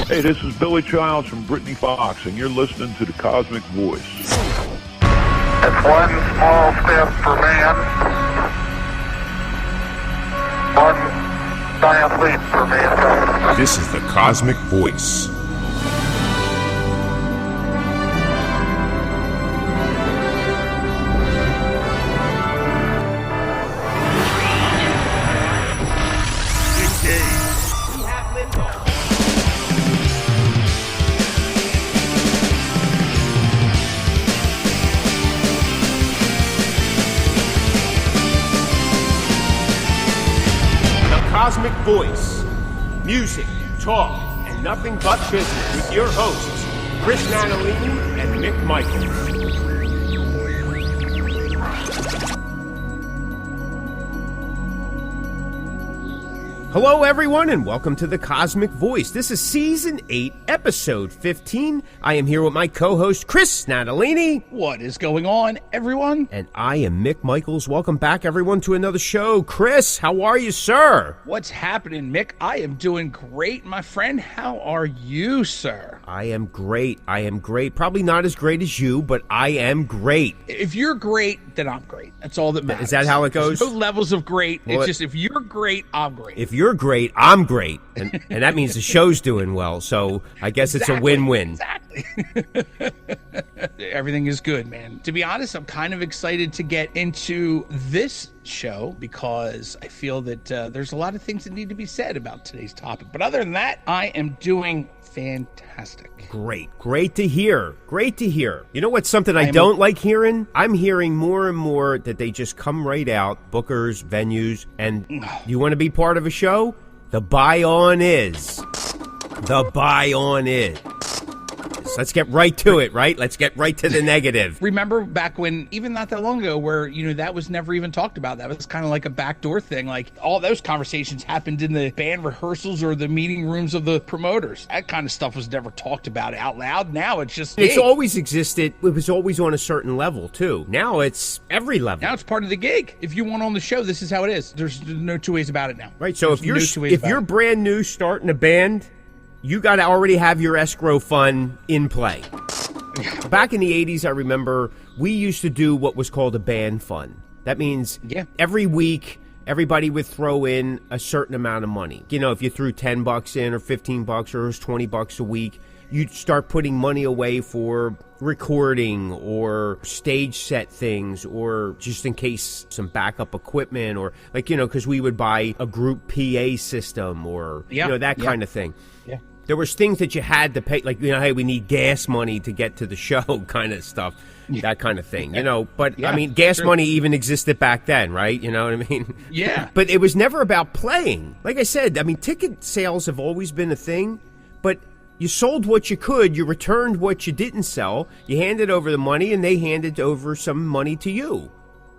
Hey, this is Billy Childs from Brittany Fox, and you're listening to the Cosmick Voice. It's one small step for man, one giant leap for mankind. This is the Cosmick Voice. Cosmick Voice. Music, talk, and nothing but business with your hosts, Chris Natalini and Mick Michaels. Hello, everyone, and welcome to the Cosmick Voice. This is Season 8, Episode 15. I am here with my co-host, Chris Natalini. What is going on, everyone? And I am Mick Michaels. Welcome back, everyone, to another show. Chris, how are you, sir? What's happening, Mick? I am doing great, my friend. How are you, sir? I am great. Probably not as great as you, but I am great. If you're great, then I'm great. That's all that matters. Is that how it goes? There's no levels of great. Well, it's just if you're great, I'm great. If you're great, I'm great. And that means the show's doing well. So I guess it's a win-win. Exactly. Everything is good, man. To be honest, I'm kind of excited to get into this show because I feel that there's a lot of things that need to be said about today's topic. But other than that, I am doing fantastic. Great to hear. You know what's something I don't like hearing? I'm hearing more and more that they just come right out, bookers, venues, and you want to be part of a show? The buy-on is. Let's get right to it, right? Let's get right to the negative. Remember back when, even not that long ago, where, that was never even talked about. That was kind of like a backdoor thing. Like, all those conversations happened in the band rehearsals or the meeting rooms of the promoters. That kind of stuff was never talked about out loud. Now it's just... It's always existed. It was always on a certain level, too. Now it's every level. Now it's part of the gig. If you want on the show, this is how it is. There's no two ways about it now. Right, so if you're brand new starting a band... You got to already have your escrow fund in play. Back in the 80s, I remember we used to do what was called a band fund. That means every week, everybody would throw in a certain amount of money. If you threw $10 in or $15 or it was $20 a week, you'd start putting money away for recording or stage set things or just in case some backup equipment or because we would buy a group PA system or that kind of thing. Yeah. There was things that you had to pay, hey, we need gas money to get to the show kind of stuff, that kind of thing, But, gas money even existed back then, right? You know what I mean? Yeah. But it was never about playing. Like I said, ticket sales have always been a thing, but you sold what you could, you returned what you didn't sell, you handed over the money, and they handed over some money to you.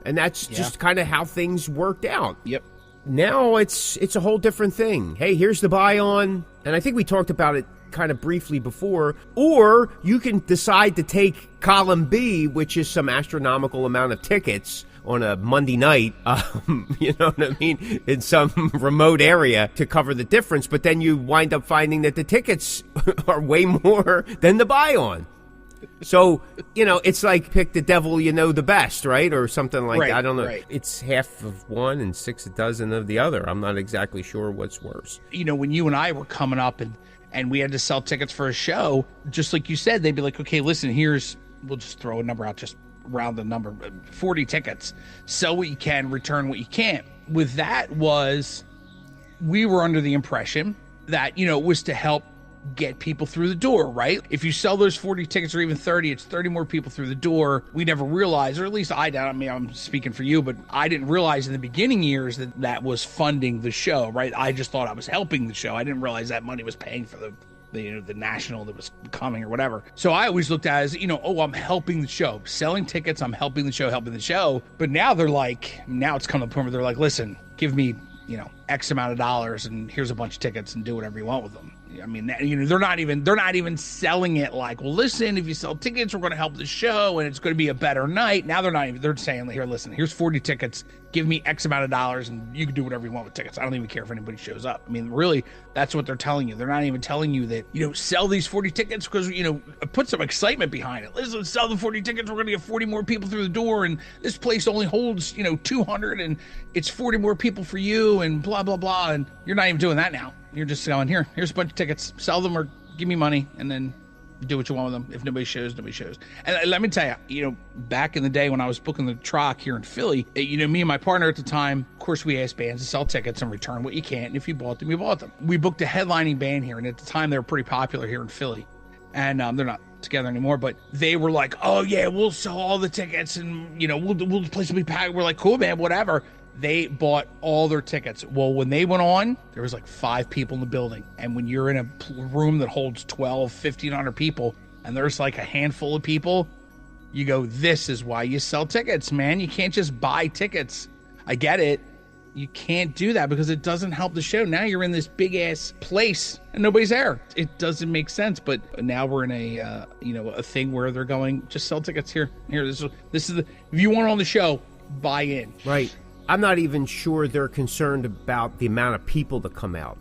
And that's just kind of how things worked out. Yep. Now it's a whole different thing. Hey, here's the buy-on, and I think we talked about it kind of briefly before, or you can decide to take column B, which is some astronomical amount of tickets on a Monday night, you know what I mean, in some remote area to cover the difference, but then you wind up finding that the tickets are way more than the buy-on. So, it's like pick the devil you know the best, right? Or something like that. I don't know. Right. It's half of one and 6 a dozen of the other. I'm not exactly sure what's worse. When you and I were coming up and we had to sell tickets for a show, just like you said, they'd be like, okay, listen, we'll just throw a number out, just round the number, 40 tickets. Sell what you can, return what you can't. With that we were under the impression that, it was to help get people through the door, right? If you sell those 40 tickets or even 30, it's 30 more people through the door. We never realized, or at least I don't. I'm speaking for you, but I didn't realize in the beginning years that was funding the show, right? I just thought I was helping the show. I didn't realize that money was paying for the national that was coming or whatever. So I always looked at it as, I'm helping the show. Selling tickets, I'm helping the show. But now it's come to the point where they're like, listen, give me, X amount of dollars and here's a bunch of tickets and do whatever you want with them. I mean, you know, they're not even selling it like, well, listen, if you sell tickets, we're going to help the show and it's going to be a better night. Now they're saying, here, listen, here's 40 tickets, give me X amount of dollars and you can do whatever you want with tickets. I don't even care if anybody shows up. I mean, really, that's what they're telling you. They're not even telling you that, you know, sell these 40 tickets because, you know, put some excitement behind it. Listen, sell the 40 tickets. We're going to get 40 more people through the door and this place only holds, you know, 200 and it's 40 more people for you and blah, blah, blah. And you're not even doing that now. You're just going, here's a bunch of tickets, sell them or give me money, and then do what you want with them. If nobody shows, nobody shows. And let me tell you, you know, back in the day when I was booking the Troc here in Philly, you know, me and my partner at the time, of course, we asked bands to sell tickets and return what you can. And if you bought them, you bought them. We booked a headlining band here, and at the time, they were pretty popular here in Philly. And they're not together anymore, but they were like, oh, yeah, we'll sell all the tickets, and, you know, the place will be packed. We're like, cool, man, whatever. They bought all their tickets. Well, when they went on, there was like 5 people in the building. And when you're in a room that holds 12, 1,500 people, and there's like a handful of people, you go, this is why you sell tickets, man. You can't just buy tickets. I get it. You can't do that because it doesn't help the show. Now you're in this big ass place and nobody's there. It doesn't make sense. But now we're in a, you know, a thing where they're going, just sell tickets here. This is the, if you want on the show, buy in. Right. I'm not even sure they're concerned about the amount of people that come out,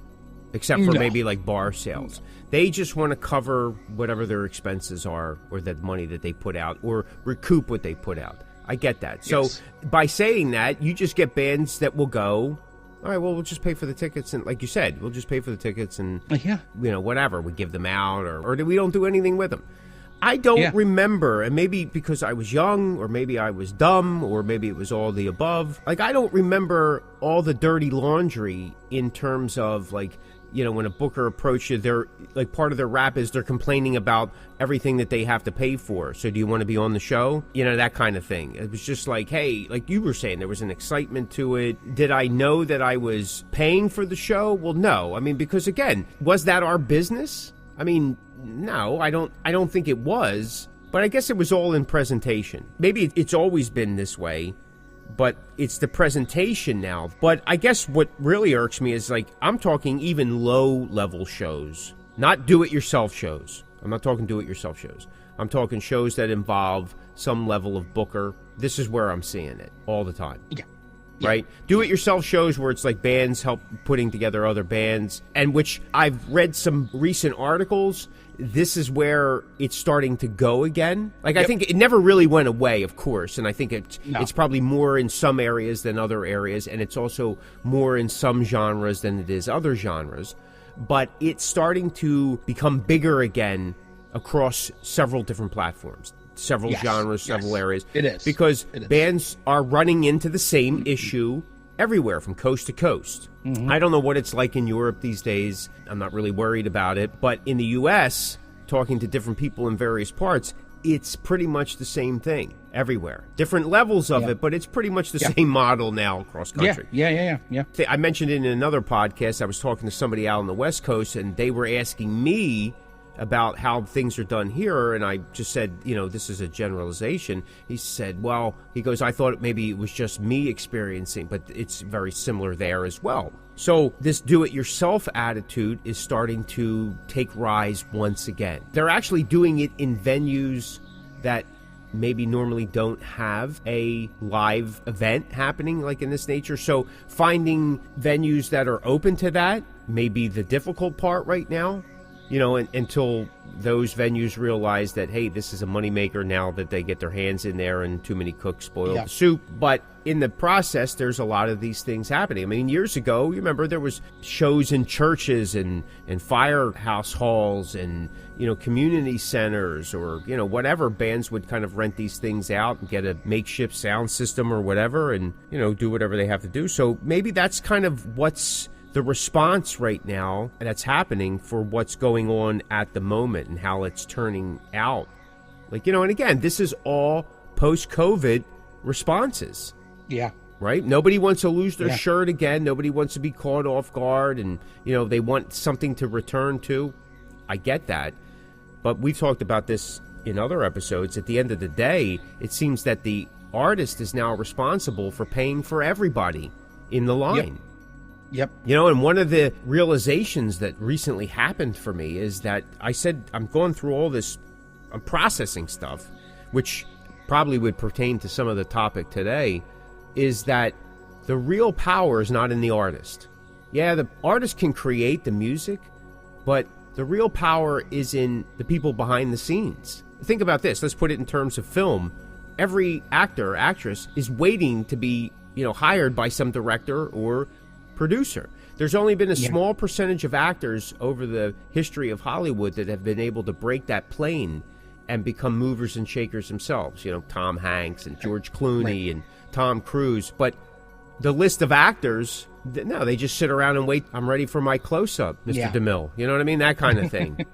except for maybe like bar sales. They just want to cover whatever their expenses are or the money that they put out or recoup what they put out. I get that. So by saying that, you just get bands that will go, all right, well, we'll just pay for the tickets. And like you said, we'll just pay for the tickets and, you know, whatever. We give them out or we don't do anything with them. I don't remember, and maybe because I was young, or maybe I was dumb, or maybe it was all the above. Like, I don't remember all the dirty laundry in terms of, like, you know, when a booker approaches you, they're, like, part of their rap is they're complaining about everything that they have to pay for. So do you want to be on the show? You know, that kind of thing. It was just like, hey, like you were saying, there was an excitement to it. Did I know that I was paying for the show? Well, no. I mean, because, again, was that our business? I mean, no, I don't think it was, but I guess it was all in presentation. Maybe it's always been this way, but it's the presentation now. But I guess what really irks me is, like, I'm talking even low-level shows, not do-it-yourself shows. I'm not talking do-it-yourself shows. I'm talking shows that involve some level of booker. This is where I'm seeing it all the time. Yeah. Right? Do-it-yourself shows where it's like bands help putting together other bands, and which I've read some recent articles. This is where it's starting to go again. Like, I think it never really went away, of course, and I think it's probably more in some areas than other areas, and it's also more in some genres than it is other genres. But it's starting to become bigger again across several different platforms. Several genres, several areas. It is. Because bands are running into the same issue everywhere from coast to coast. Mm-hmm. I don't know what it's like in Europe these days. I'm not really worried about it. But in the U.S., talking to different people in various parts, it's pretty much the same thing everywhere. Different levels of it, but it's pretty much the same model now across country. Yeah. I mentioned it in another podcast. I was talking to somebody out on the West Coast, and they were asking me about how things are done here, and I just said, you know, this is a generalization. He said, well, he goes, I thought maybe it was just me experiencing, but it's very similar there as well. So this do-it-yourself attitude is starting to take rise once again. They're actually doing it in venues that maybe normally don't have a live event happening like in this nature. So finding venues that are open to that may be the difficult part right now. You know, until those venues realize that, hey, this is a moneymaker now that they get their hands in there and too many cooks spoil the soup. But in the process, there's a lot of these things happening. I mean, years ago, you remember there was shows in churches and firehouse halls and, you know, community centers or, you know, whatever. Bands would kind of rent these things out and get a makeshift sound system or whatever and, you know, do whatever they have to do. So maybe that's kind of what's the response right now that's happening for what's going on at the moment and how it's turning out. Like, you know, and again, this is all post-COVID responses. Yeah. Right? Nobody wants to lose their shirt again. Nobody wants to be caught off guard and, you know, they want something to return to. I get that. But we've talked about this in other episodes. At the end of the day, it seems that the artist is now responsible for paying for everybody in the line. Yep. You know, and one of the realizations that recently happened for me is that I said I'm going through all this, I'm processing stuff, which probably would pertain to some of the topic today, is that the real power is not in the artist. Yeah, the artist can create the music, but the real power is in the people behind the scenes. Think about this. Let's put it in terms of film. Every actor or actress is waiting to be, hired by some director or producer. There's only been a small percentage of actors over the history of Hollywood that have been able to break that plane and become movers and shakers themselves. Tom Hanks and George Clooney and Tom Cruise. But the list of actors, no, they just sit around and wait. I'm ready for my close-up, Mr. DeMille. You know what I mean? That kind of thing.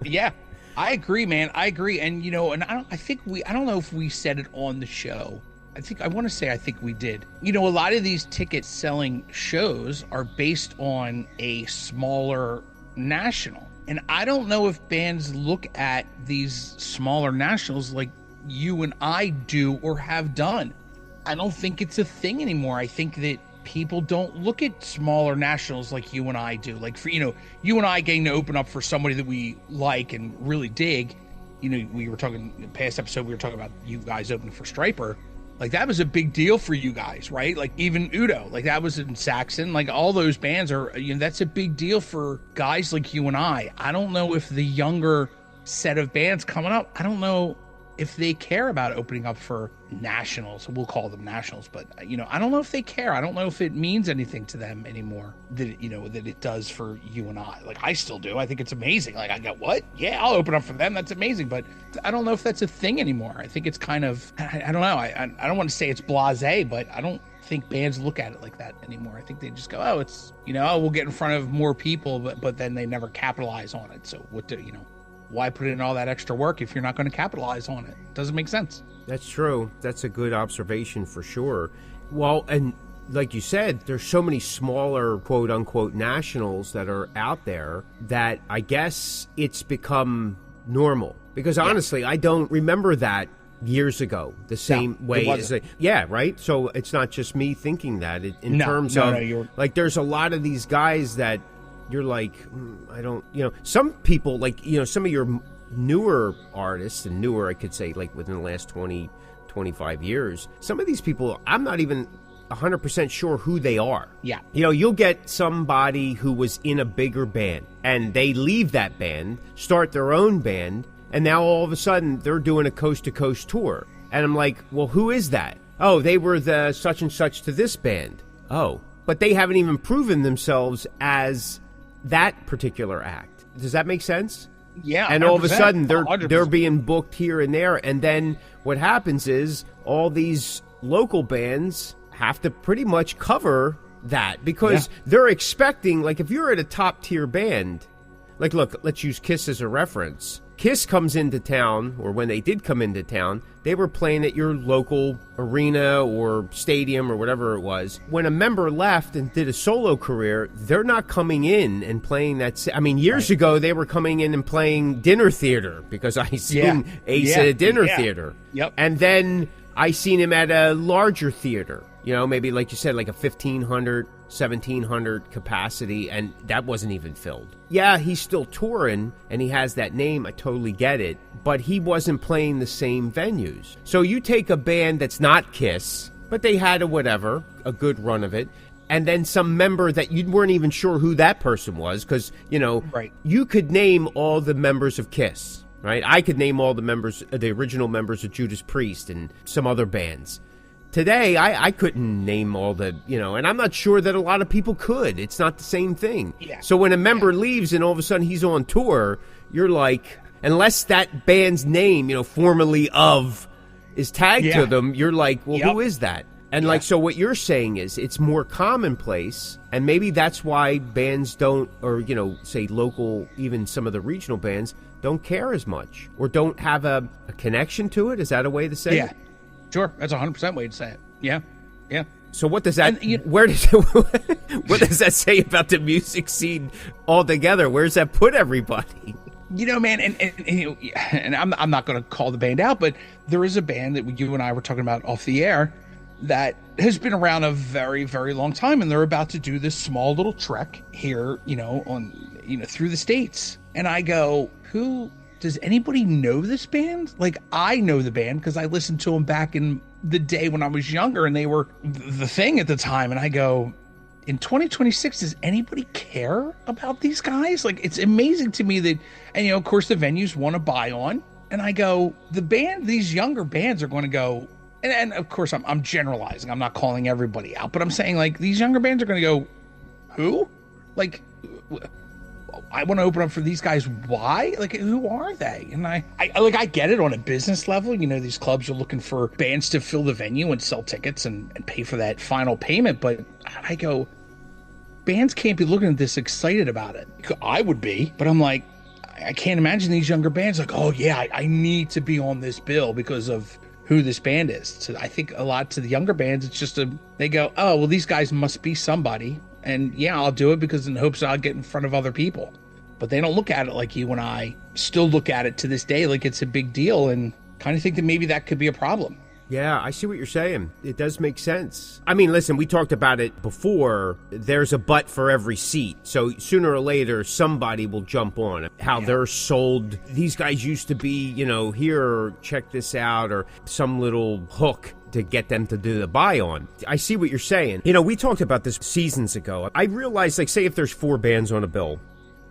Yeah, I agree, man. I agree. And, and I don't know if we said it on the show. I think we did. A lot of these ticket selling shows are based on a smaller national. And I don't know if bands look at these smaller nationals like you and I do or have done. I don't think it's a thing anymore. I think that people don't look at smaller nationals like you and I do. Like for, you and I getting to open up for somebody that we like and really dig. We were talking in the past episode, we were talking about you guys opening for Stryper. Like that was a big deal for you guys, right? Like even Udo, like that was in Saxon, like all those bands are, that's a big deal for guys like you and I. I don't know if the younger set of bands coming up, I don't know if they care about opening up for nationals. We'll call them nationals, but I don't know if they care. I don't know if it means anything to them anymore that it does for you and I. Like I still do. I think it's amazing. Like I go, what? Yeah, I'll open up for them. That's amazing. But I don't know if that's a thing anymore. I think it's kind of, I don't know. I don't want to say it's blasé, but I don't think bands look at it like that anymore. I think they just go, oh, it's, we'll get in front of more people, but then they never capitalize on it. So what do, why put in all that extra work if you're not going to capitalize on it? It doesn't make sense. That's true. That's a good observation for sure. Well, and like you said, there's so many smaller quote unquote nationals that are out there that I guess it's become normal. Because honestly, I don't remember that years ago the same way as right? So it's not just me thinking that in terms of like there's a lot of these guys that you're like, I don't, some people like, some of your newer artists and newer, I could say like within the last 20, 25 years, some of these people, I'm not even 100% sure who they are. Yeah. You'll get somebody who was in a bigger band and they leave that band, start their own band, and now all of a sudden they're doing a coast to coast tour. And I'm like, well, who is that? Oh, they were the such and such to this band. Oh, but they haven't even proven themselves as that particular act. Does that make sense? Yeah. And all of a sudden they're 100%. being booked here and there. And then what happens is all these local bands have to pretty much cover that because they're expecting, like if you're at a top tier band, like look, let's use Kiss as a reference. Kiss comes into town, or when they did come into town, they were playing at your local arena or stadium or whatever it was. When a member left and did a solo career, they're not coming in and playing that. I mean, years ago, they were coming in and playing dinner theater because I seen Ace at a dinner theater. Yep. And then I seen him at a larger theater, maybe like you said, like a 1,500, 1,700 capacity, and that wasn't even filled. Yeah, he's still touring, and he has that name. I totally get it. But he wasn't playing the same venues. So you take a band that's not Kiss, but they had a good run of it, and then some member that you weren't even sure who that person was, because, you could name all the members of Kiss, right? I could name all the original members of Judas Priest and some other bands. Today, I couldn't name all the, and I'm not sure that a lot of people could. It's not the same thing. Yeah. So when a member leaves and all of a sudden he's on tour, you're like, unless that band's name, formerly of, is tagged to them, you're like, well, who is that? And like, so what you're saying is it's more commonplace, and maybe that's why bands don't, or, say local, even some of the regional bands, don't care as much or don't have a connection to it. Is that a way to say it? Sure, that's 100% way to say it. Yeah. So what does that? What does that say about the music scene altogether? Where's that put everybody? Man, and I'm not going to call the band out, but there is a band that you and I were talking about off the air that has been around a very, very long time, and they're about to do this small little trek here, through the States. And I go, does anybody know this band? Like, I know the band because I listened to them back in the day when I was younger and they were the thing at the time. And I go, in 2026, does anybody care about these guys? Like, it's amazing to me that, and of course the venues want to buy on. And I go, these younger bands are going to go, and of course I'm generalizing. I'm not calling everybody out, but I'm saying, like, these younger bands are going to go, who? Like, I want to open up for these guys. Why? Like, who are they? And I get it on a business level. These clubs are looking for bands to fill the venue and sell tickets and pay for that final payment. But I go, bands can't be looking at this excited about it. I would be, but I'm like, I can't imagine these younger bands like, oh yeah, I need to be on this bill because of who this band is. So I think a lot to the younger bands, it's just they go, oh, well, these guys must be somebody. And yeah, I'll do it because in hopes I'll get in front of other people. But they don't look at it like you and I still look at it to this day, like it's a big deal, and kind of think that maybe that could be a problem. Yeah, I see what you're saying. It does make sense. I mean, listen, we talked about it before. There's a butt for every seat. So sooner or later, somebody will jump on how they're sold. These guys used to be, here, check this out, or some little hook to get them to do the buy on. I see what you're saying. We talked about this seasons ago. I realized, like, say if there's 4 bands on a bill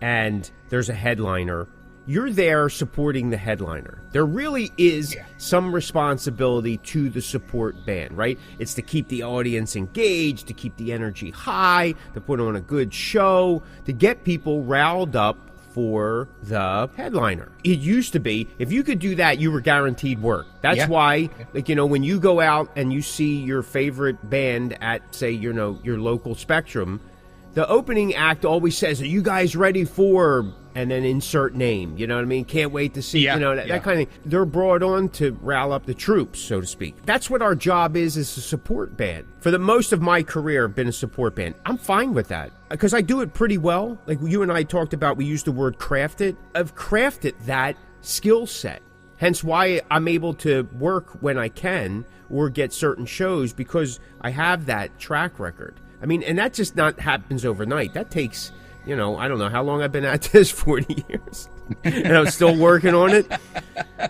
and there's a headliner, you're there supporting the headliner. There really is some responsibility to the support band, right? It's to keep the audience engaged, to keep the energy high, to put on a good show, to get people riled up for the headliner. It used to be, if you could do that, you were guaranteed work. That's why, like, when you go out and you see your favorite band at, say, your local Spectrum, the opening act always says, are you guys ready for, and then insert name, you know what I mean? Can't wait to see, that kind of thing. They're brought on to rile up the troops, so to speak. That's what our job is as a support band. For the most of my career, I've been a support band. I'm fine with that because I do it pretty well. Like you and I talked about, we used the word craft it. I've crafted that skill set. Hence why I'm able to work when I can or get certain shows, because I have that track record. I mean, and that just not happens overnight. That takes, I don't know how long I've been at this, 40 years, and I'm still working on it.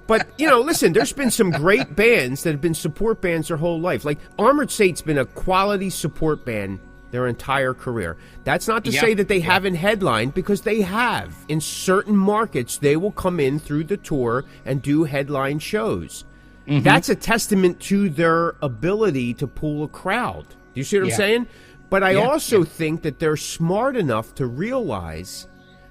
But, listen, there's been some great bands that have been support bands their whole life. Like Armored Saint's been a quality support band their entire career. That's not to say that they haven't headlined, because they have. In certain markets, they will come in through the tour and do headline shows. Mm-hmm. That's a testament to their ability to pull a crowd. Do you see what I'm saying? But I also think that they're smart enough to realize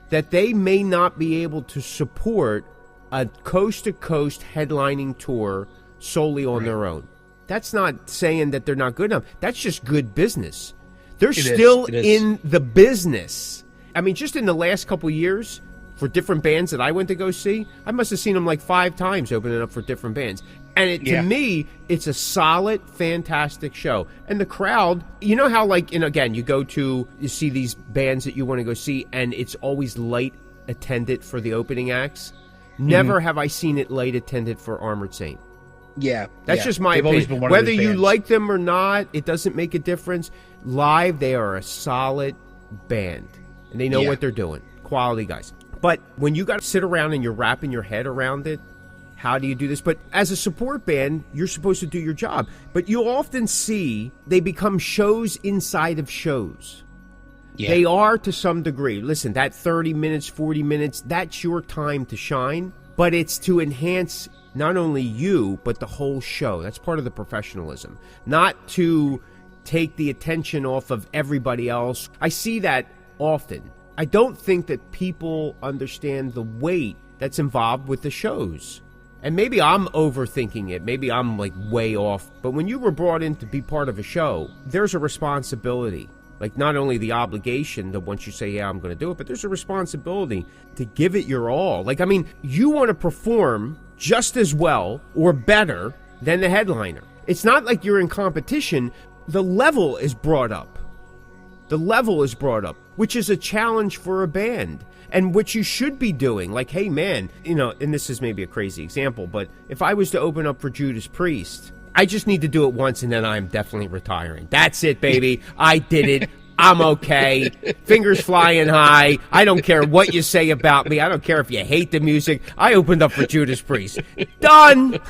that they may not be able to support a coast-to-coast headlining tour solely on their own. That's not saying that they're not good enough. That's just good business. They're still in the business. I mean, just in the last couple years, for different bands that I went to go see, I must have seen them like 5 times opening up for different bands. And to me, it's a solid, fantastic show. And the crowd, you know how, like, again, you see these bands that you want to go see, and it's always light attended for the opening acts. Never have I seen it light attended for Armored Saint. Yeah. That's just my opinion. Whether you like them or not, it doesn't make a difference. Live, they are a solid band. And they know what they're doing. Quality guys. But when you got to sit around and you're wrapping your head around it, how do you do this? But as a support band, you're supposed to do your job. But you'll often see they become shows inside of shows. Yeah. They are to some degree. Listen, that 30 minutes, 40 minutes, that's your time to shine. But it's to enhance not only you, but the whole show. That's part of the professionalism. Not to take the attention off of everybody else. I see that often. I don't think that people understand the weight that's involved with the shows. And maybe I'm overthinking it. Maybe I'm like way off. But when you were brought in to be part of a show, there's a responsibility. Like not only the obligation that once you say, yeah, I'm going to do it, but there's a responsibility to give it your all. Like, I mean, you want to perform just as well or better than the headliner. It's not like you're in competition. The level is brought up. The level is brought up, which is a challenge for a band. And what you should be doing, like, hey, man, and this is maybe a crazy example, but if I was to open up for Judas Priest I just need to do it once, and then I'm definitely retiring. That's it, baby. I did it. I'm okay. Fingers flying high. I don't care what you say about me. I don't care if you hate the music. I opened up for Judas Priest. Done.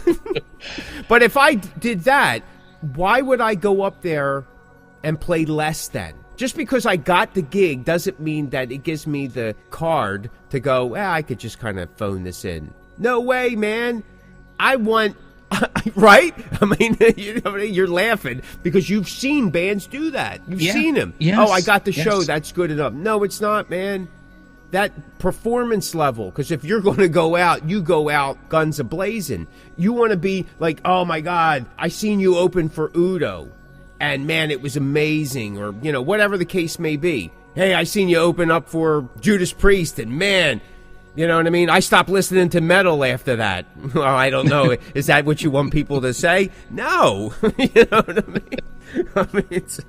But if I did that, why would I go up there and play less than? Just because I got the gig doesn't mean that it gives me the card to go, I could just kind of phone this in. No way, man. I want... Right? I mean, you're laughing because you've seen bands do that. You've seen them. Yes. Oh, I got the show. That's good enough. No, it's not, man. That performance level, because if you're going to go out, you go out guns a-blazing. You want to be like, oh, my God, I seen you open for Udo, and, man, it was amazing, or, whatever the case may be. Hey, I seen you open up for Judas Priest, and, man... You know what I mean? I stopped listening to metal after that. Well, I don't know. Is that what you want people to say? No. You know what I mean? So,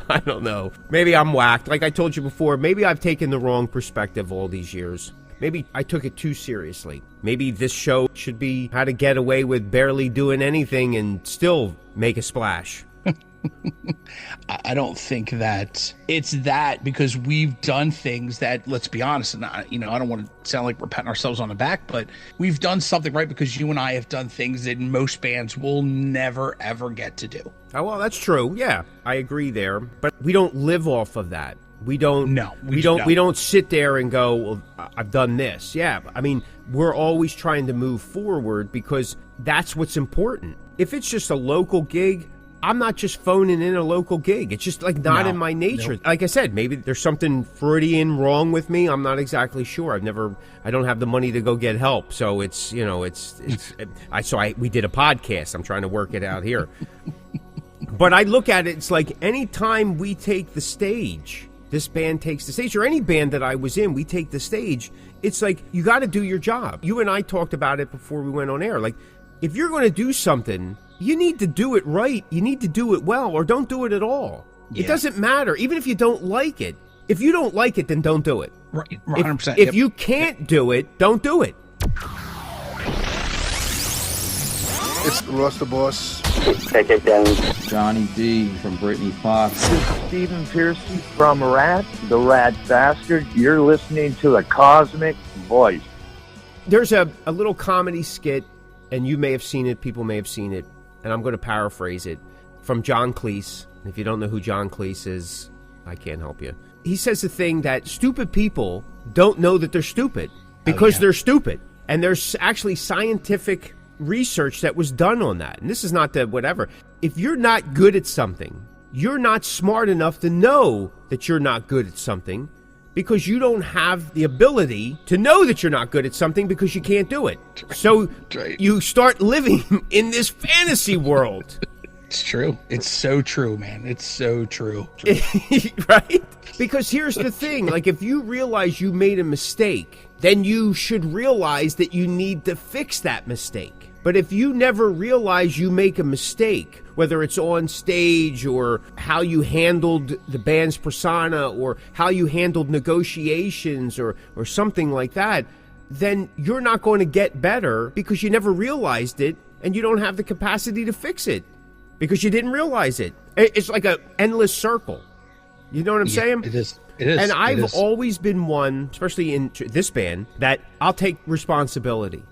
I don't know. Maybe I'm whacked. Like I told you before, maybe I've taken the wrong perspective all these years. Maybe I took it too seriously. Maybe this show should be how to get away with barely doing anything and still make a splash. I don't think that it's that, because we've done things that, let's be honest, and I don't want to sound like we're patting ourselves on the back, but we've done something right because you and I have done things that most bands will never, ever get to do. Oh, well, that's true. Yeah, I agree there. But we don't live off of that. We don't. No, we don't sit there and go, well, I've done this. Yeah, I mean, we're always trying to move forward because that's what's important. If it's just a local gig, I'm not just phoning in a local gig. It's just like not in my nature. Nope. Like I said, maybe there's something Freudian wrong with me. I'm not exactly sure. I don't have the money to go get help. So we did a podcast. I'm trying to work it out here. But I look at it, it's like anytime we take the stage, this band takes the stage, or any band that I was in, we take the stage. It's like, you got to do your job. You and I talked about it before we went on air. Like, if you're going to do something, you need to do it right. You need to do it well, or don't do it at all. Yeah. It doesn't matter, even if you don't like it. If you don't like it, then don't do it. Right, 100%. If you can't do it, don't do it. It's Russ the Boss. Take it down. Johnny D from Britney Fox. This is Stephen Pearcy from Rat, the Rat Bastard. You're listening to the Cosmick Voice. There's a little comedy skit, and you may have seen it, people may have seen it, and I'm going to paraphrase it, from John Cleese. If you don't know who John Cleese is, I can't help you. He says the thing that stupid people don't know that they're stupid because they're stupid. And there's actually scientific research that was done on that. And this is not the whatever. If you're not good at something, you're not smart enough to know that you're not good at something, because you don't have the ability to know that you're not good at something because you can't do it. So you start living in this fantasy world. It's true. It's so true, man. It's so true. Right? Because here's the thing. Like, if you realize you made a mistake, then you should realize that you need to fix that mistake. But if you never realize you make a mistake, whether it's on stage or how you handled the band's persona or how you handled negotiations or something like that, then you're not going to get better because you never realized it and you don't have the capacity to fix it because you didn't realize it. It's like an endless circle. You know what I'm saying? It is. It is. And I've always been one, especially in this band, that I'll take responsibility.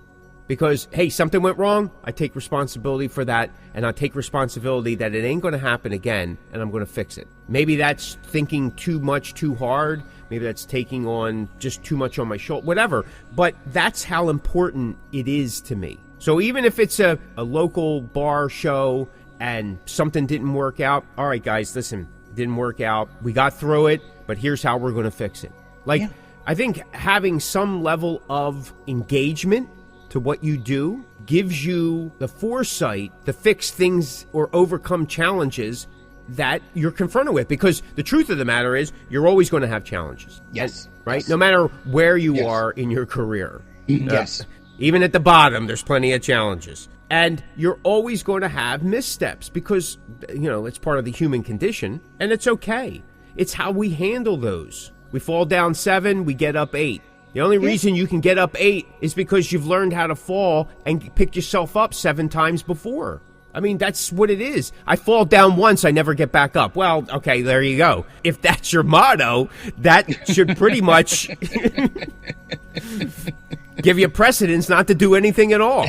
Because, hey, something went wrong, I take responsibility for that, and I take responsibility that it ain't going to happen again, and I'm going to fix it. Maybe that's thinking too much, too hard. Maybe that's taking on just too much on my shoulder, whatever. But that's how important it is to me. So even if it's a local bar show and something didn't work out, all right, guys, listen, it didn't work out. We got through it, but here's how we're going to fix it. I think having some level of engagement to what you do gives you the foresight to fix things or overcome challenges that you're confronted with. Because the truth of the matter is, you're always going to have challenges. Yes. Right? Yes. No matter where you are in your career. Yes. Even at the bottom, there's plenty of challenges. And you're always going to have missteps because, it's part of the human condition. And it's okay. It's how we handle those. We fall down 7, we get up 8. The only reason you can get up 8 is because you've learned how to fall and pick yourself up 7 times before. I mean, that's what it is. I fall down once, I never get back up. Well, okay, there you go. If that's your motto, that should pretty much give you precedence not to do anything at all.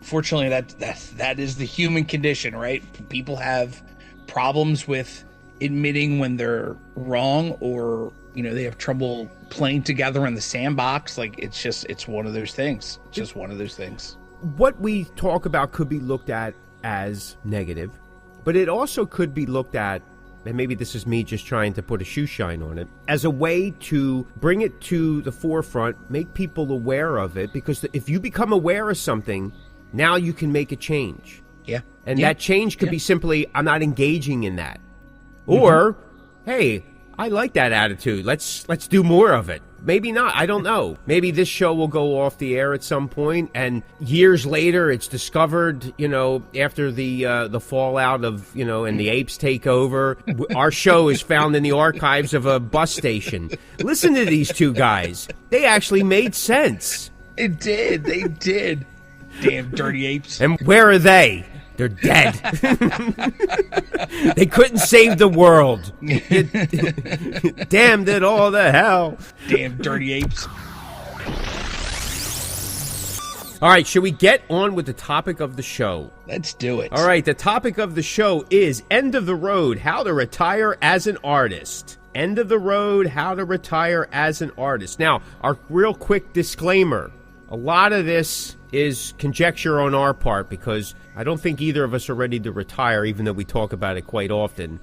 Fortunately, that is the human condition, right? People have problems with admitting when they're wrong, or they have trouble playing together in the sandbox. Like, it's one of those things. It's just one of those things. What we talk about could be looked at as negative, but it also could be looked at, and maybe this is me just trying to put a shoe shine on it, as a way to bring it to the forefront, make people aware of it, because if you become aware of something, now you can make a change. Yeah. And that change could be simply, I'm not engaging in that. Or, hey, I like that attitude. Let's do more of it. Maybe not. I don't know. Maybe this show will go off the air at some point, and years later it's discovered, after the fallout of, and the apes take over, our show is found in the archives of a bus station. Listen to these two guys. They actually made sense. It did. They did. Damn dirty apes. And where are they? They're dead. They couldn't save the world. Damned it all to hell. Damn dirty apes. All right, should we get on with the topic of the show? Let's do it. All right, the topic of the show is End of the Road, How to Retire as an Artist. End of the Road, How to Retire as an Artist. Now, our real quick disclaimer. A lot of this is conjecture on our part, because I don't think either of us are ready to retire, even though we talk about it quite often.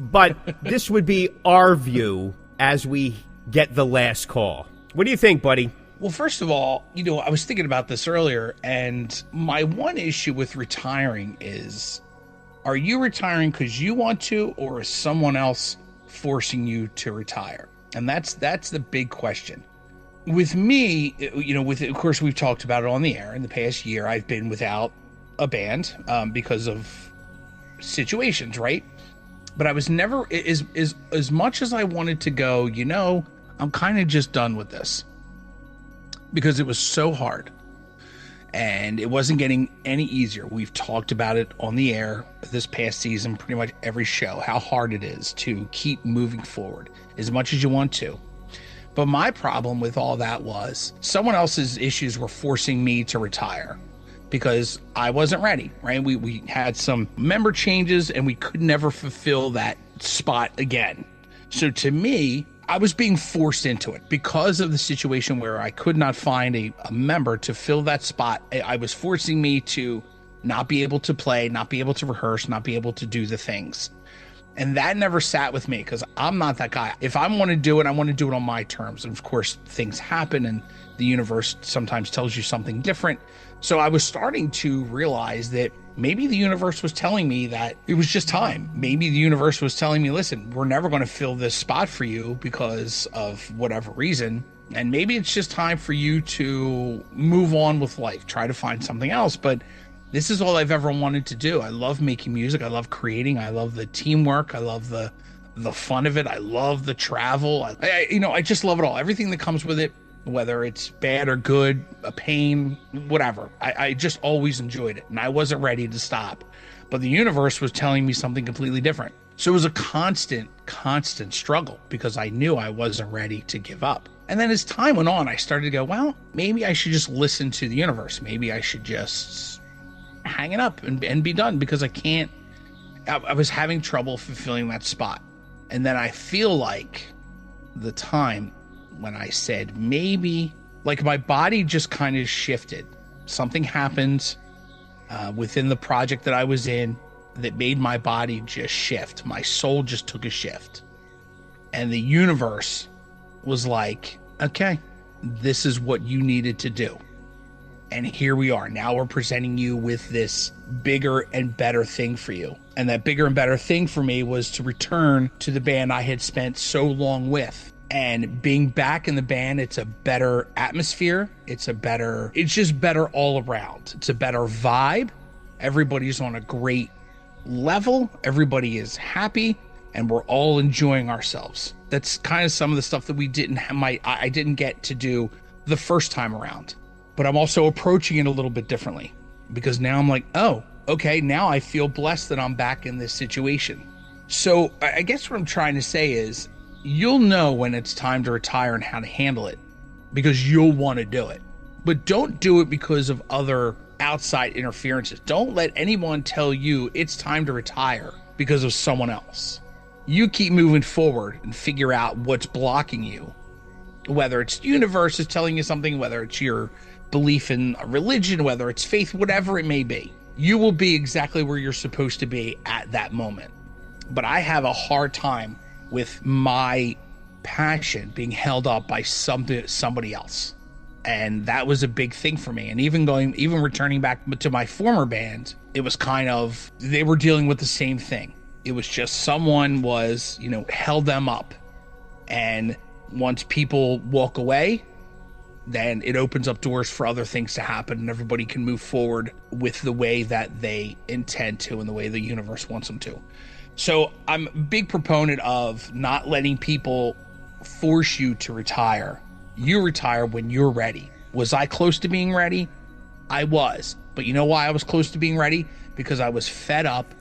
But this would be our view as we get the last call. What do you think, buddy? Well, first of all, I was thinking about this earlier, and my one issue with retiring is, are you retiring because you want to, or is someone else forcing you to retire? And that's the big question. With me, of course, we've talked about it on the air. In the past year, I've been without a band because of situations, right? But I was never, as much as I wanted to go, I'm kind of just done with this, because it was so hard and it wasn't getting any easier. We've talked about it on the air this past season, pretty much every show, how hard it is to keep moving forward as much as you want to. But my problem with all that was someone else's issues were forcing me to retire because I wasn't ready, right? We had some member changes and we could never fulfill that spot again. So to me, I was being forced into it because of the situation where I could not find a member to fill that spot. I was forcing me to not be able to play, not be able to rehearse, not be able to do the things. And that never sat with me because I'm not that guy. If I want to do it, I want to do it on my terms. And of course, things happen and the universe sometimes tells you something different. So I was starting to realize that maybe the universe was telling me that it was just time. Maybe the universe was telling me, listen, we're never going to fill this spot for you because of whatever reason. And maybe it's just time for you to move on with life, try to find something else. But this is all I've ever wanted to do. I love making music. I love creating. I love the teamwork. I love the fun of it. I love the travel. I just love it all. Everything that comes with it, whether it's bad or good, a pain, whatever. I just always enjoyed it. And I wasn't ready to stop. But the universe was telling me something completely different. So it was a constant struggle because I knew I wasn't ready to give up. And then as time went on, I started to go, well, maybe I should just listen to the universe. Maybe I should just hang it up and be done because I was having trouble fulfilling that spot. And then I feel like the time when I said maybe, like my body just kind of shifted. Something happened within the project that I was in that made my body just shift. My soul just took a shift. And the universe was like, okay, this is what you needed to do. And here we are. Now we're presenting you with this bigger and better thing for you. And that bigger and better thing for me was to return to the band I had spent so long with. And being back in the band, it's a better atmosphere. It's just better all around. It's a better vibe. Everybody's on a great level. Everybody is happy. And we're all enjoying ourselves. That's kind of some of the stuff that I didn't get to do the first time around. But I'm also approaching it a little bit differently. because now I'm like, oh, okay, now I feel blessed that I'm back in this situation. So I guess what I'm trying to say is you'll know when it's time to retire and how to handle it because you'll want to do it. But don't do it because of other outside interferences. Don't let anyone tell you it's time to retire because of someone else. You keep moving forward and figure out what's blocking you. Whether it's the universe is telling you something, whether it's your belief in a religion, whether it's faith, whatever it may be. You will be exactly where you're supposed to be at that moment. But I have a hard time with my passion being held up by somebody else. And that was a big thing for me. And even returning back to my former band, it was kind of, they were dealing with the same thing. It was just someone was, held them up. And once people walk away, then it opens up doors for other things to happen and everybody can move forward with the way that they intend to and the way the universe wants them to. So I'm a big proponent of not letting people force you to retire. You retire when you're ready. Was I close to being ready? I was. But you know why I was close to being ready? Because I was fed up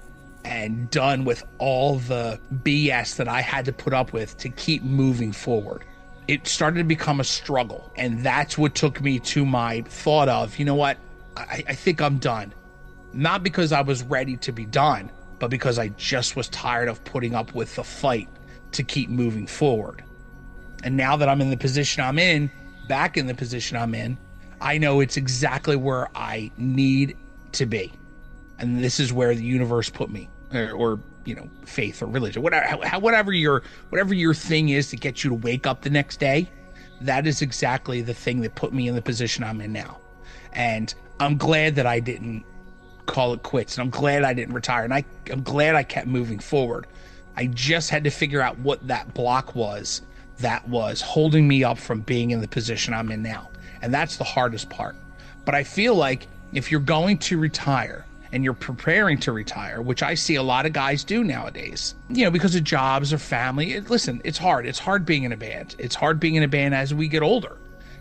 and done with all the BS that I had to put up with to keep moving forward. It started to become a struggle. And that's what took me to my thought of, you know what? I think I'm done. Not because I was ready to be done, but because I just was tired of putting up with the fight to keep moving forward. And now that I'm in the position I'm in, back in the position I'm in, I know it's exactly where I need to be. And this is where the universe put me, or faith or religion, whatever your thing is to get you to wake up the next day. That is exactly the thing that put me in the position I'm in now. And I'm glad that I didn't call it quits. And I'm glad I didn't retire. And I'm glad I kept moving forward. I just had to figure out what that block was that was holding me up from being in the position I'm in now. And that's the hardest part. But I feel like if you're going to retire and you're preparing to retire, which I see a lot of guys do nowadays, because of jobs or family, listen, it's hard. It's hard being in a band. It's hard being in a band as we get older.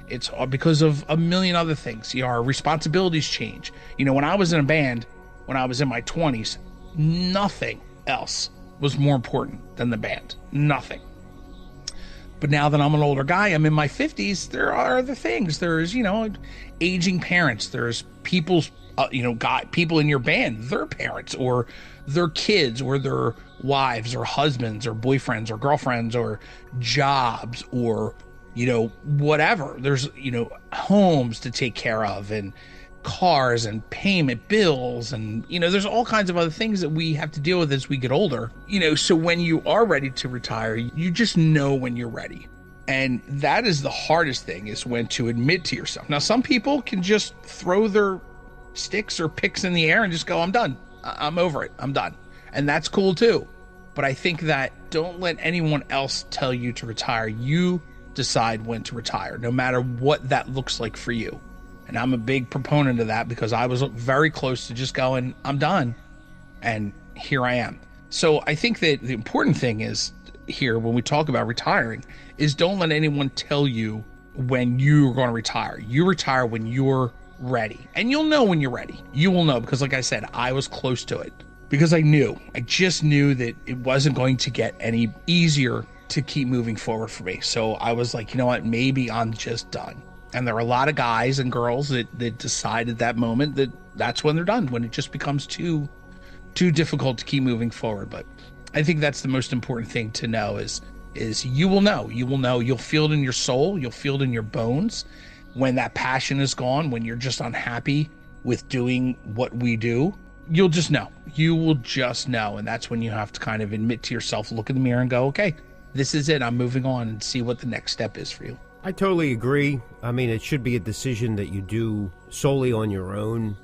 It's because of a million other things. Our responsibilities change. When I was in a band, when I was in my 20s, nothing else was more important than the band. Nothing. But now that I'm an older guy, I'm in my 50s, there are other things. There's, aging parents. There's people's, people in your band, their parents or their kids or their wives or husbands or boyfriends or girlfriends or jobs or, whatever. There's, homes to take care of and cars and payment bills and there's all kinds of other things that we have to deal with as we get older. So when you are ready to retire, you just know when you're ready. And that is the hardest thing, is when to admit to yourself. Now some people can just throw their sticks or picks in the air and just go, I'm done, I'm over it, I'm done. And that's cool too. But I think that don't let anyone else tell you to retire. You decide when to retire, no matter what that looks like for you. And I'm a big proponent of that because I was very close to just going, I'm done. And here I am. So I think that the important thing is here when we talk about retiring is don't let anyone tell you when you're going to retire. You retire when you're ready. And you'll know when you're ready. You will know because like I said, I was close to it because I just knew that it wasn't going to get any easier to keep moving forward for me. So I was like, you know what, maybe I'm just done. And there are a lot of guys and girls that decide at that moment that that's when they're done, when it just becomes too difficult to keep moving forward. But I think that's the most important thing to know is you will know, you'll feel it in your soul, you'll feel it in your bones when that passion is gone, when you're just unhappy with doing what we do. You'll just know, you will just know. And that's when you have to kind of admit to yourself, look in the mirror and go, okay, this is it. I'm moving on, and see what the next step is for you. I totally agree. I mean, it should be a decision that you do solely on your own.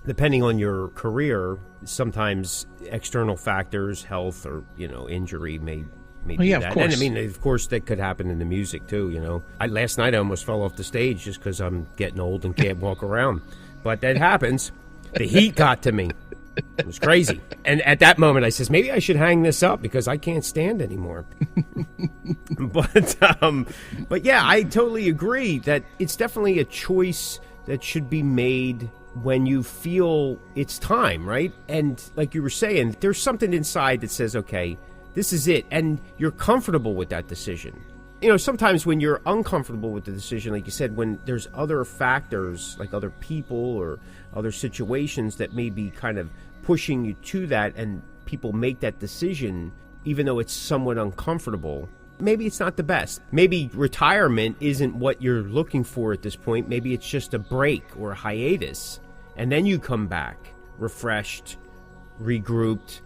Depending on your career, sometimes external factors, health or, injury may do that. Of course. And I mean, of course, that could happen in the music too, Last night I almost fell off the stage just because I'm getting old and can't walk around. But that happens. The heat got to me. It was crazy. And at that moment I says, maybe I should hang this up because I can't stand anymore. But yeah, I totally agree that it's definitely a choice that should be made when you feel it's time, right? And like you were saying, there's something inside that says, okay, this is it. And you're comfortable with that decision. You know, sometimes when you're uncomfortable with the decision, like you said, when there's other factors, like other people or other situations that may be kind of pushing you to that, and people make that decision, even though it's somewhat uncomfortable, maybe it's not the best. Maybe retirement isn't what you're looking for at this point. Maybe it's just a break or a hiatus. And then you come back refreshed, regrouped,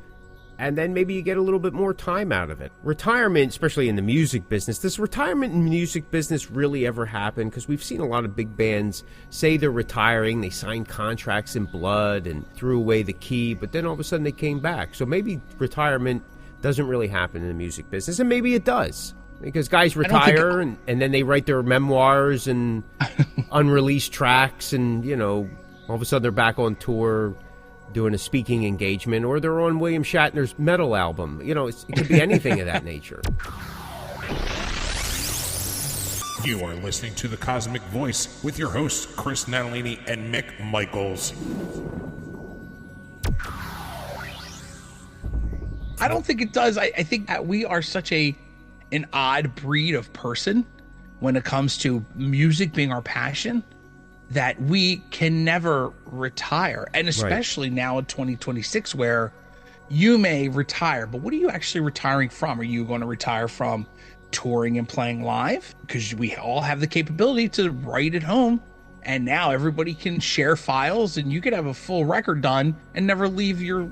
and then maybe you get a little bit more time out of it. Retirement, especially in the music business, does retirement in the music business really ever happen? Because we've seen a lot of big bands say they're retiring, they signed contracts in blood and threw away the key, but then all of a sudden they came back. So maybe retirement doesn't really happen in the music business, and maybe it does. Because guys retire and then they write their memoirs and unreleased tracks, and, you know, all of a sudden they're back on tour doing a speaking engagement, or they're on William Shatner's metal album. You know, it could be anything of that nature. You are listening to the Cosmick Voice with your hosts, Chris Natalini and Mick Michaels. I don't think it does. I think that we are such an odd breed of person when it comes to music being our passion, that we can never retire. And especially now in 2026, where you may retire, but what are you actually retiring from? Are you going to retire from touring and playing live? Because we all have the capability to write at home, and now everybody can share files, and you could have a full record done and never leave your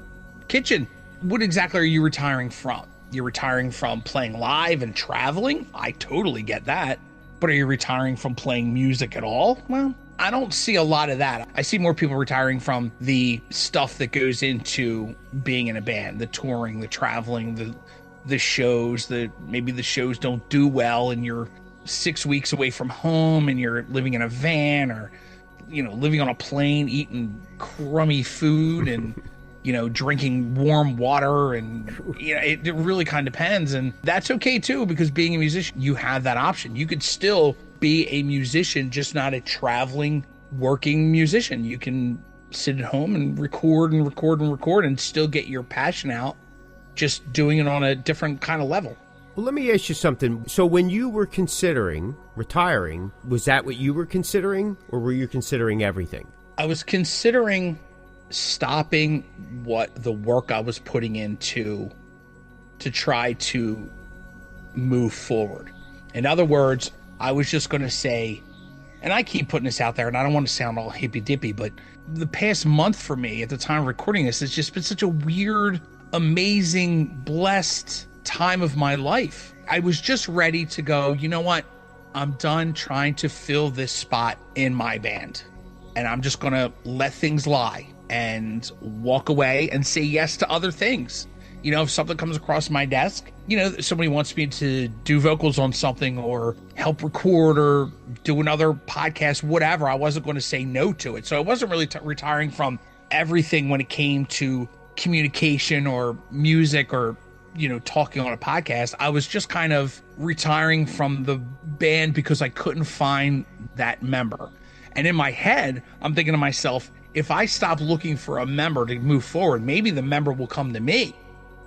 kitchen. What exactly are you retiring from? You're retiring from playing live and traveling? I totally get that. But are you retiring from playing music at all? Well, I don't see a lot of that. I see more people retiring from the stuff that goes into being in a band, the touring, the traveling, the shows, maybe the shows don't do well and you're 6 weeks away from home and you're living in a van, or, you know, living on a plane, eating crummy food and, you know, drinking warm water, and, you know, it really kind of depends. And that's okay too, because being a musician, you have that option. You could still be a musician, just not a traveling, working musician. You can sit at home and record and still get your passion out, just doing it on a different kind of level. Well, let me ask you something. So when you were considering retiring, was that what you were considering, or were you considering everything? I was considering stopping what the work I was putting into to try to move forward. In other words, I was just going to say, and I keep putting this out there, and I don't want to sound all hippy-dippy, but the past month for me at the time of recording this, it's just been such a weird, amazing, blessed time of my life. I was just ready to go, you know what? I'm done trying to fill this spot in my band, and I'm just going to let things lie and walk away and say yes to other things. You know, if something comes across my desk, you know, somebody wants me to do vocals on something or help record or do another podcast, whatever, I wasn't going to say no to it. So I wasn't really retiring from everything when it came to communication or music or, you know, talking on a podcast. I was just kind of retiring from the band because I couldn't find that member. And in my head, I'm thinking to myself, if I stop looking for a member to move forward, maybe the member will come to me.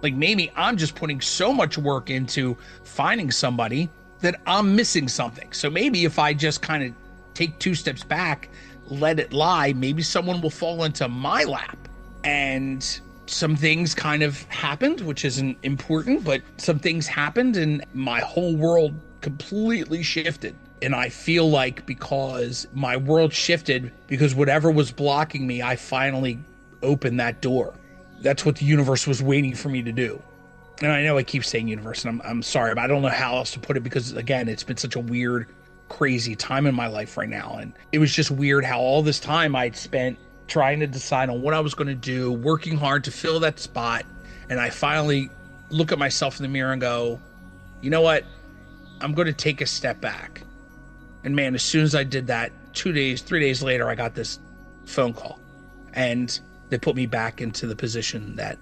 Like, maybe I'm just putting so much work into finding somebody that I'm missing something. So maybe if I just kind of take 2 steps back, let it lie, maybe someone will fall into my lap. And some things kind of happened, which isn't important, but some things happened and my whole world completely shifted. And I feel like because my world shifted, because whatever was blocking me, I finally opened that door. That's what the universe was waiting for me to do. And I know I keep saying universe, and I'm sorry, but I don't know how else to put it, because, again, it's been such a weird, crazy time in my life right now. And it was just weird how all this time I'd spent trying to decide on what I was going to do, working hard to fill that spot. And I finally look at myself in the mirror and go, you know what? I'm going to take a step back. And man, as soon as I did that, 3 days later, I got this phone call, and they put me back into the position that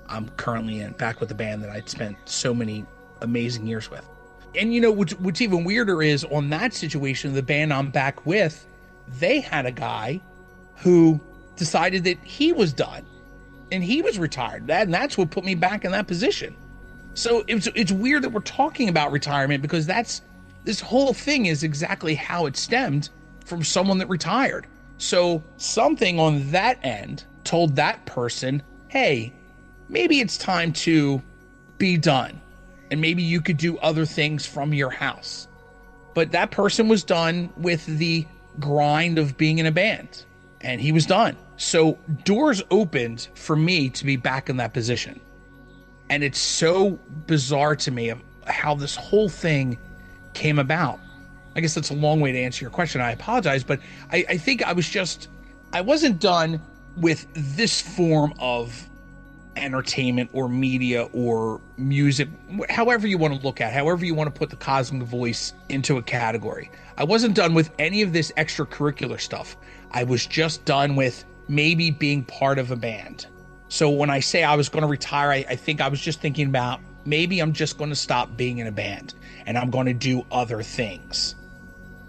I'm currently in, back with the band that I'd spent so many amazing years with. And you know, what's even weirder is, on that situation, the band I'm back with, they had a guy who decided that he was done and he was retired. And that's what put me back in that position. So it's weird that we're talking about retirement, because this whole thing is exactly how it stemmed from someone that retired. So something on that end told that person, hey, maybe it's time to be done. And maybe you could do other things from your house. But that person was done with the grind of being in a band, and he was done. So doors opened for me to be back in that position. And it's so bizarre to me of how this whole thing came about. I guess that's a long way to answer your question. I apologize, but I think I wasn't done with this form of entertainment or media or music, however you want to look at, however you want to put the Cosmick Voice into a category. I wasn't done with any of this extracurricular stuff. I was just done with maybe being part of a band. So when I say I was going to retire, I think I was just thinking about maybe I'm just going to stop being in a band and I'm going to do other things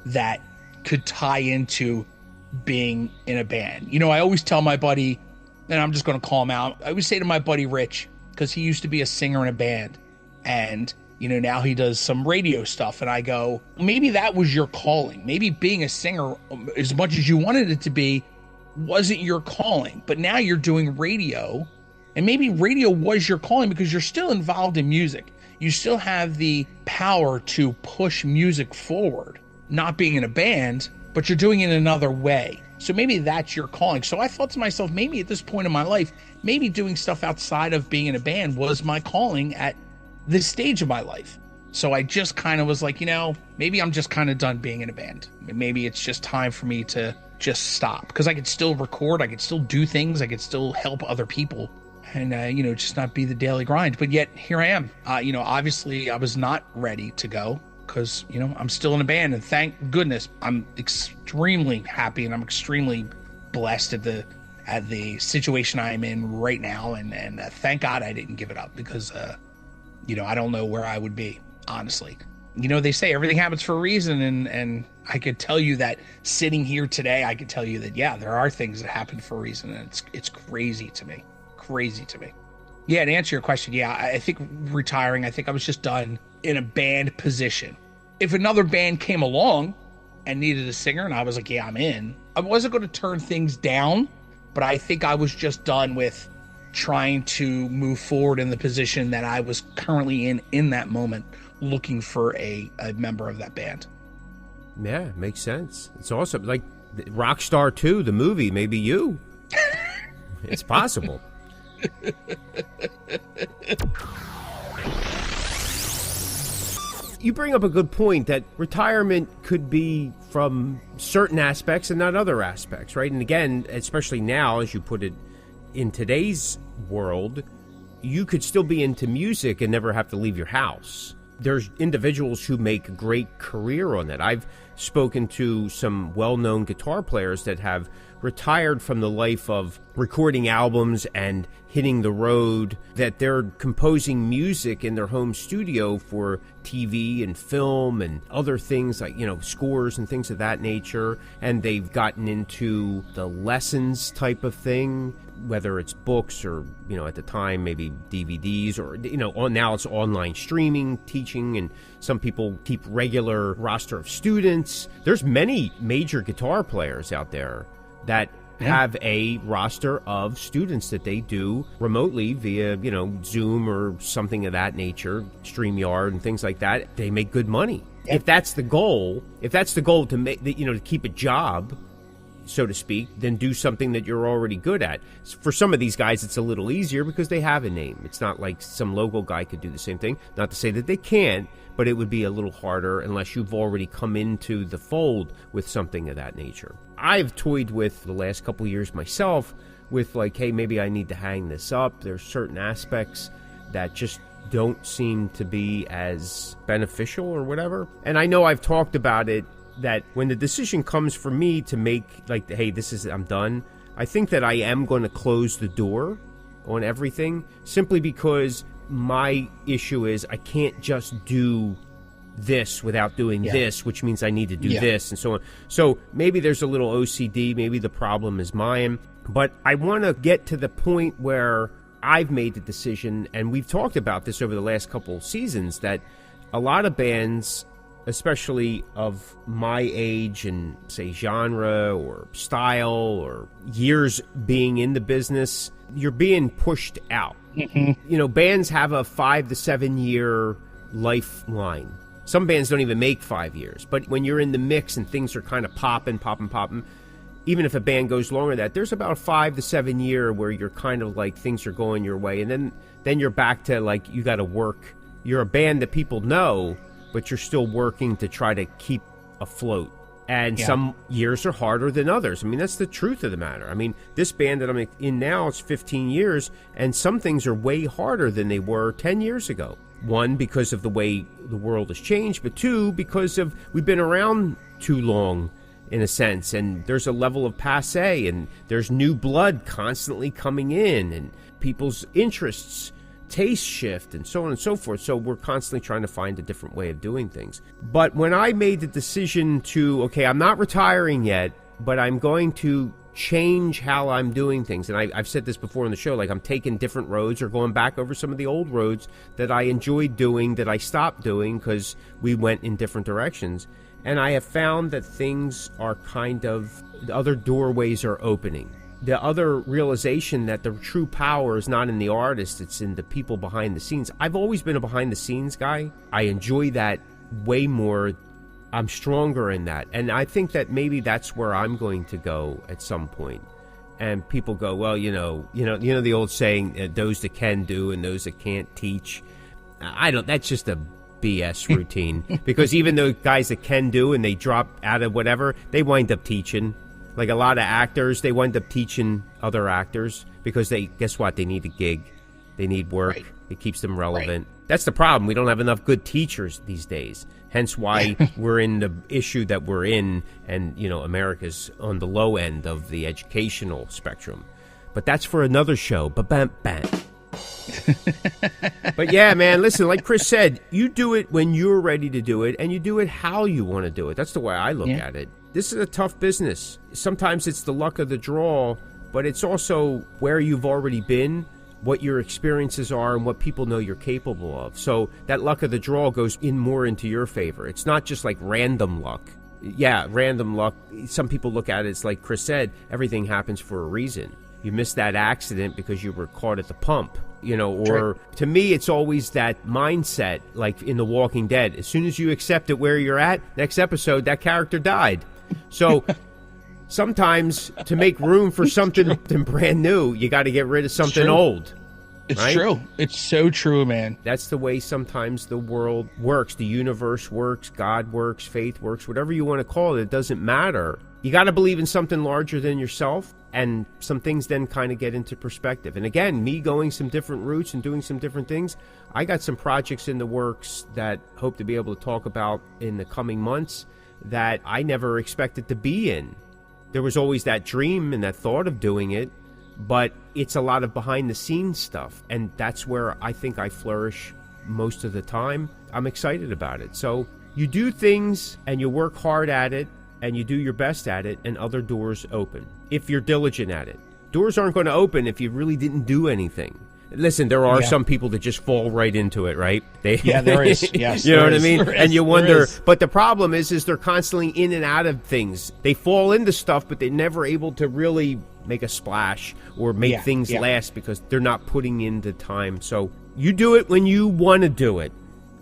that could tie into being in a band. You know, I always tell my buddy, and I'm just going to call him out, I always say to my buddy Rich, because he used to be a singer in a band, and you know, now he does some radio stuff, and I go, maybe that was your calling. Maybe being a singer, as much as you wanted it to be, wasn't your calling, but now you're doing radio, and maybe radio was your calling because you're still involved in music. You still have the power to push music forward, not being in a band, but you're doing it another way. So maybe that's your calling. So I thought to myself, maybe at this point in my life, maybe doing stuff outside of being in a band was my calling at this stage of my life. So I just kind of was like, you know, maybe I'm just kind of done being in a band. Maybe it's just time for me to just stop, because I could still record, I could still do things, I could still help other people, and you know, just not be the daily grind. But yet here I am. You know, obviously I was not ready to go, because you know, I'm still in a band, and thank goodness I'm extremely happy and I'm extremely blessed at the situation I'm in right now, and thank God I didn't give it up, because you know, I don't know where I would be, honestly. You know, they say everything happens for a reason, and I could tell you that sitting here today, I could tell you that, yeah, there are things that happen for a reason, and it's crazy to me. Yeah, to answer your question, yeah, I think retiring, I think I was just done in a band position. If another band came along and needed a singer, and I was like, yeah, I'm in, I wasn't going to turn things down, but I think I was just done with trying to move forward in the position that I was currently in that moment, looking for a member of that band. Yeah, makes sense. It's awesome. Like Rockstar 2, the movie, maybe you. It's possible. You bring up a good point that retirement could be from certain aspects and not other aspects, right? And again, especially now, as you put it, in today's world, you could still be into music and never have to leave your house. There's individuals who make a great career on that. I've spoken to some well-known guitar players that have retired from the life of recording albums and hitting the road, that they're composing music in their home studio for TV and film and other things like, you know, scores and things of that nature. And they've gotten into the lessons type of thing, whether it's books or, you know, at the time, maybe DVDs or, you know, now it's online streaming, teaching, and some people keep regular roster of students. There's many major guitar players out there that have a roster of students that they do remotely via, you know, Zoom or something of that nature, StreamYard and things like that. They make good money. Yeah. If that's the goal to make, you know, to keep a job, so to speak, then do something that you're already good at. For some of these guys, it's a little easier because they have a name. It's not like some local guy could do the same thing. Not to say that they can't, but it would be a little harder unless you've already come into the fold with something of that nature. I've toyed with the last couple of years myself with like, hey, maybe I need to hang this up. There's certain aspects that just don't seem to be as beneficial or whatever. And I know I've talked about it, that when the decision comes for me to make, like, hey, I'm done, I think that I am going to close the door on everything, simply because my issue is I can't just do this without doing this, which means I need to do this and so on. So maybe there's a little OCD, maybe the problem is mine. But I want to get to the point where I've made the decision, and we've talked about this over the last couple seasons, that a lot of bands, especially of my age and, say, genre or style or years being in the business, you're being pushed out. Bands have a 5 to 7 year lifeline. Some bands don't even make 5 years. But when you're in the mix and things are kind of popping, even if a band goes longer than that, there's about a 5 to 7 year where you're kind of like things are going your way. And then you're back to like you got to work. You're a band that people know, but you're still working to try to keep afloat. And some years are harder than others. I mean, that's the truth of the matter. I mean, this band that I'm in now, it's 15 years, and some things are way harder than they were 10 years ago. One, because of the way the world has changed, but two, because of we've been around too long, in a sense, and there's a level of passé, and there's new blood constantly coming in, and people's interests, taste shift, and so on and so forth. So we're constantly trying to find a different way of doing things. But when I made the decision to, okay, I'm not retiring yet, but I'm going to change how I'm doing things. And I've said this before on the show, like I'm taking different roads or going back over some of the old roads that I enjoyed doing that I stopped doing because we went in different directions. And I have found that things are kind of, the other doorways are opening. The other realization that the true power is not in the artist, it's in the people behind the scenes. I've always been a behind the scenes guy. I enjoy that way more. I'm stronger in that. And I think that maybe that's where I'm going to go at some point. And people go, well, you know the old saying, those that can do and those that can't teach. That's just a BS routine. Because even those guys that can do and they drop out of whatever, they wind up teaching. Like a lot of actors, they wind up teaching other actors because guess what? They need a gig. They need work. Right. It keeps them relevant. Right. That's the problem. We don't have enough good teachers these days. Hence why we're in the issue that we're in, and, America's on the low end of the educational spectrum. But that's for another show. Ba-bam-bam. But yeah, man, listen, like Chris said, you do it when you're ready to do it, and you do it how you want to do it. That's the way I look at it. This is a tough business. Sometimes it's the luck of the draw, but it's also where you've already been, what your experiences are, and what people know you're capable of. So that luck of the draw goes in more into your favor. It's not just like random luck. Yeah, random luck. Some people look at it as, like Chris said, everything happens for a reason. You missed that accident because you were caught at the pump. Or to me, it's always that mindset, like in The Walking Dead. As soon as you accept it where you're at, next episode, that character died. So sometimes to make room for something brand new, you got to get rid of something old. It's true. It's so true, man. That's the way sometimes the world works. The universe works. God works. Faith works. Whatever you want to call it, it doesn't matter. You got to believe in something larger than yourself, and some things then kind of get into perspective. And again, me going some different routes and doing some different things, I got some projects in the works that hope to be able to talk about in the coming months that I never expected to be in. There was always that dream and that thought of doing it, but it's a lot of behind-the-scenes stuff, and that's where I think I flourish most of the time. I'm excited about it. So you do things, and you work hard at it, and you do your best at it, and other doors open, if you're diligent at it. Doors aren't going to open if you really didn't do anything. Listen, there are some people that just fall right into it, right? There is. Yes, you know what I mean? And you wonder, but the problem is they're constantly in and out of things. They fall into stuff, but they're never able to really make a splash or make things last because they're not putting in the time. So you do it when you want to do it.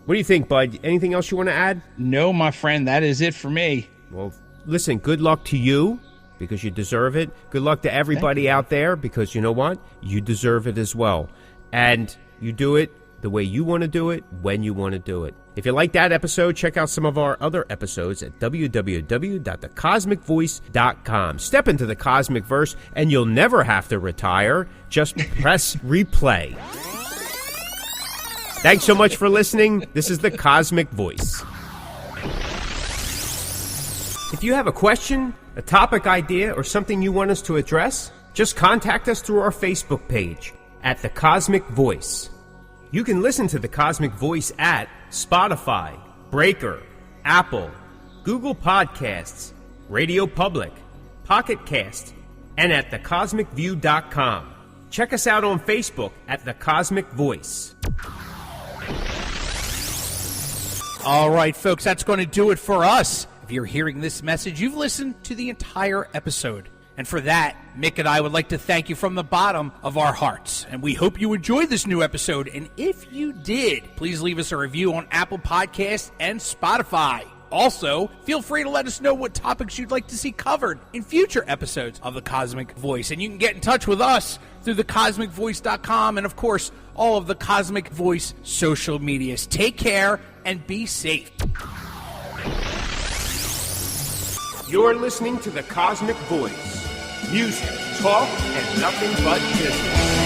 What do you think, Bud? Anything else you want to add? No, my friend, that is it for me. Well, listen, good luck to you, because you deserve it. Good luck to everybody out there, because you know what? You deserve it as well. And you do it the way you want to do it, when you want to do it. If you like that episode, check out some of our other episodes at www.thecosmickvoice.com. Step into the Cosmickverse, and you'll never have to retire. Just press replay. Thanks so much for listening. This is the Cosmick Voice. If you have a question, a topic idea, or something you want us to address, just contact us through our Facebook page at The Cosmick Voice. You can listen to The Cosmick Voice at Spotify, Breaker, Apple, Google Podcasts, Radio Public, Pocket Cast, and at thecosmicview.com. Check us out on Facebook at The Cosmick Voice. All right, folks, that's going to do it for us. If you're hearing this message, you've listened to the entire episode. And for that, Mick and I would like to thank you from the bottom of our hearts. And we hope you enjoyed this new episode. And if you did, please leave us a review on Apple Podcasts and Spotify. Also, feel free to let us know what topics you'd like to see covered in future episodes of The Cosmick Voice. And you can get in touch with us through thecosmickvoice.com and, of course, all of the Cosmick Voice social medias. Take care and be safe. You're listening to The Cosmick Voice. Music, talk, and nothing but business.